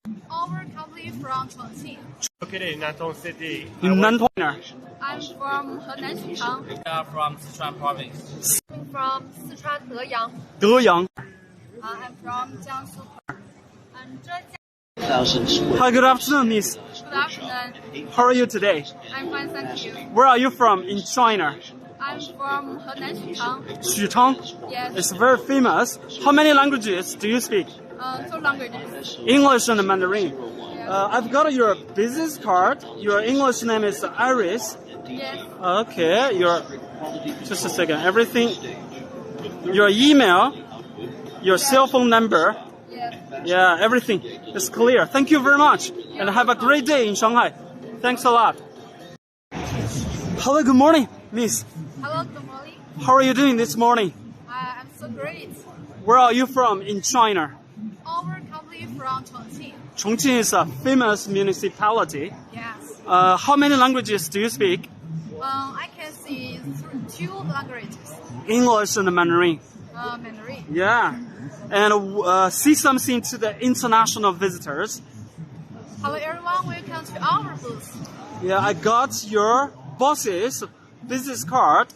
Our company from Chongqing. Located in Nantong City. In Nantong. I'm from Henan Xinchang. We are from Sichuan province. I'm from Sichuan Deyang. Deyang. I'm from Jiangsu. And Zhejiang. Hi, good afternoon, Miss. Good afternoon. How are you today? I'm fine, thank you. Where are you from in China? I'm from Henan Xinchang. Xuchang. Yes. It's very famous. How many languages do you speak? 2 languages. English and Mandarin. I've got your business card. Your English name is Iris. Yes. Okay, just a second. Everything, your email, your cell phone number. Yes. Yeah, everything is clear. Thank you very much, and have a great day in Shanghai. Thanks a lot. Hello, good morning, Miss. Hello, good morning. How are you doing this morning? I'm so great. Where are you from in China? Our company from Chongqing. Chongqing is a famous municipality. Yes. How many languages do you speak? I can see 2 languages. English and Mandarin. Mandarin. Yeah. And say something to the international visitors. Hello, everyone. Welcome to our booth. Yeah, I got your boss's business card.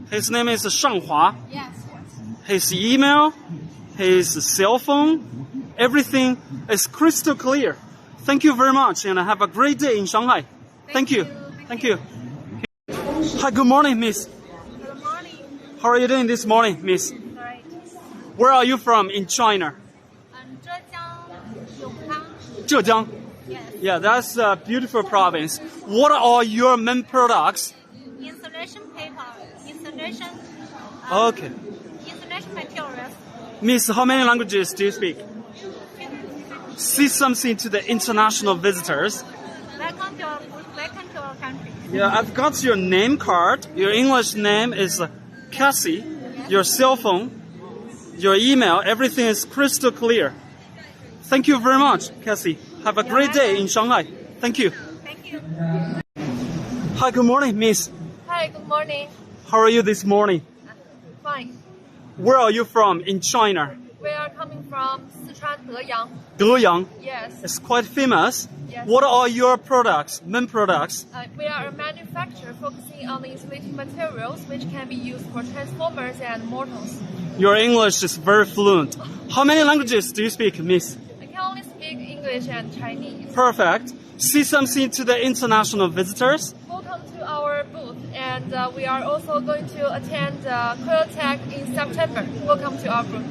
His name is Shanghai. Yes. His email, his cell phone, everything is crystal clear. Thank you very much, and have a great day in Shanghai. Thank you. Thank you. Hi, good morning, Miss. Good morning. How are you doing this morning, Miss? Great. Where are you from in China? Zhejiang, Yongkang. Zhejiang. Yes. Yeah, that's a beautiful province. What are your main products? Installation paper. Installation. Okay. Installation materials. Miss, how many languages do you speak? Say something to the international visitors. Welcome to our country. Yeah, I've got your name card. Your English name is Cassie. Your cell phone, your email, everything is crystal clear. Thank you very much, Cassie. Have a great day in Shanghai. Thank you. Thank you. Hi, good morning, Miss. Hi, good morning. How are you this morning? Fine. Where are you from in China? We are coming from Sichuan Deyang. Deyang. Yes. It's quite famous. Yes. What are your products, main products? We are a manufacturer focusing on the insulating materials which can be used for transformers and motors. Your English is very fluent. How many languages do you speak, Miss? I can only speak English and Chinese. Perfect. Say something to the international visitors. Welcome to our booth, and we are also going to attend Coil Tech in September. Welcome to our booth.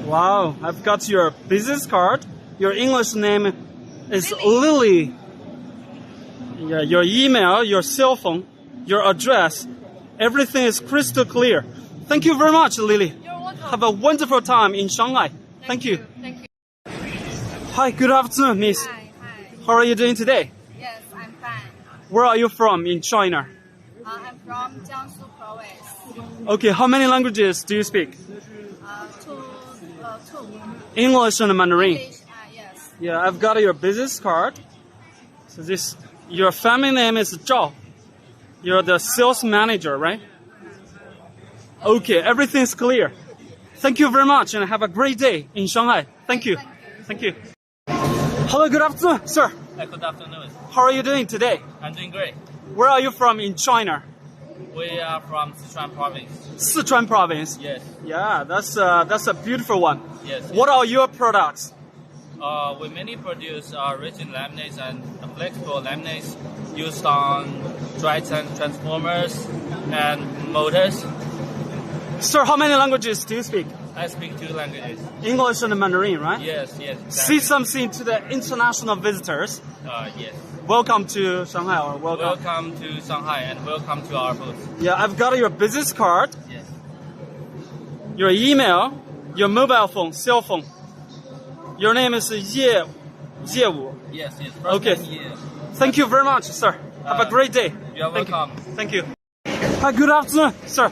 Wow, I've got your business card. Your English name is Lily. Yeah, your email, your cell phone, your address, everything is crystal clear. Thank you very much, Lily. You're welcome. Have a wonderful time in Shanghai. Thank you. Thank you. Hi, good afternoon, Miss. Hi. How are you doing today? Yes, I'm fine. Where are you from in China? I'm from Jiangsu province. Okay, how many languages do you speak? Two. English and Mandarin. English, yes. Yeah, I've got your business card. So your family name is Zhao. You're the sales manager, right? Okay, everything's clear. Thank you very much, and have a great day in Shanghai. Thank you. Thank you. Hello, good afternoon, sir. Good afternoon. How are you doing today? I'm doing great. Where are you from in China? We are from Sichuan province. Sichuan province. Yes. Yeah, that's a beautiful one. Yes. What are your products? We mainly produce rigid laminates and flexible laminates used on drives and transformers and motors. Sir, how many languages do you speak? I speak 2 languages. English and Mandarin, right? Yes, yes. Say Exactly. something to the international visitors. Yes. Welcome to Shanghai, or welcome. Welcome to Shanghai and welcome to our booth. Yeah, I've got your business card, Yes. your email, your mobile phone, cell phone. Your name is Wu. Yes, yes. Okay. Yeah. Thank you very much, sir. Have a great day. You're Thank welcome. you. Thank you. Hi, good afternoon, sir.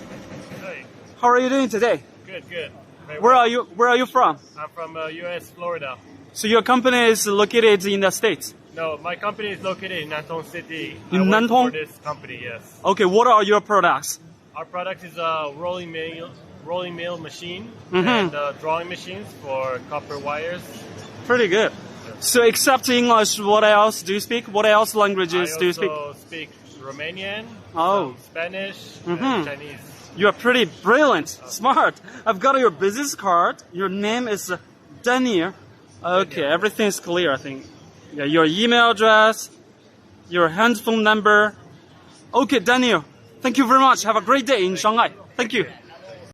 Hey, How are you doing today? good. Very Where well. are you from? I'm from U.S., Florida. So your company is located in the States. No, my company is located in Nantong City. In I work Nantong? for this company, yes. Okay, what are your products? Our product is a rolling mill machine Mhm. and drawing machines for copper wires. Pretty good. Yes. So except English, what else do you speak? What else languages I do you speak? also speak Romanian, Oh. some Spanish, Mhm. and Chinese. You are pretty brilliant, smart. I've got your business card. Your name is Daniel. Okay, Daniel. everything's clear, I think. Yeah, your email address, your handphone number. Okay, Daniel, thank you very much. Have a great day in Shanghai. Thank you.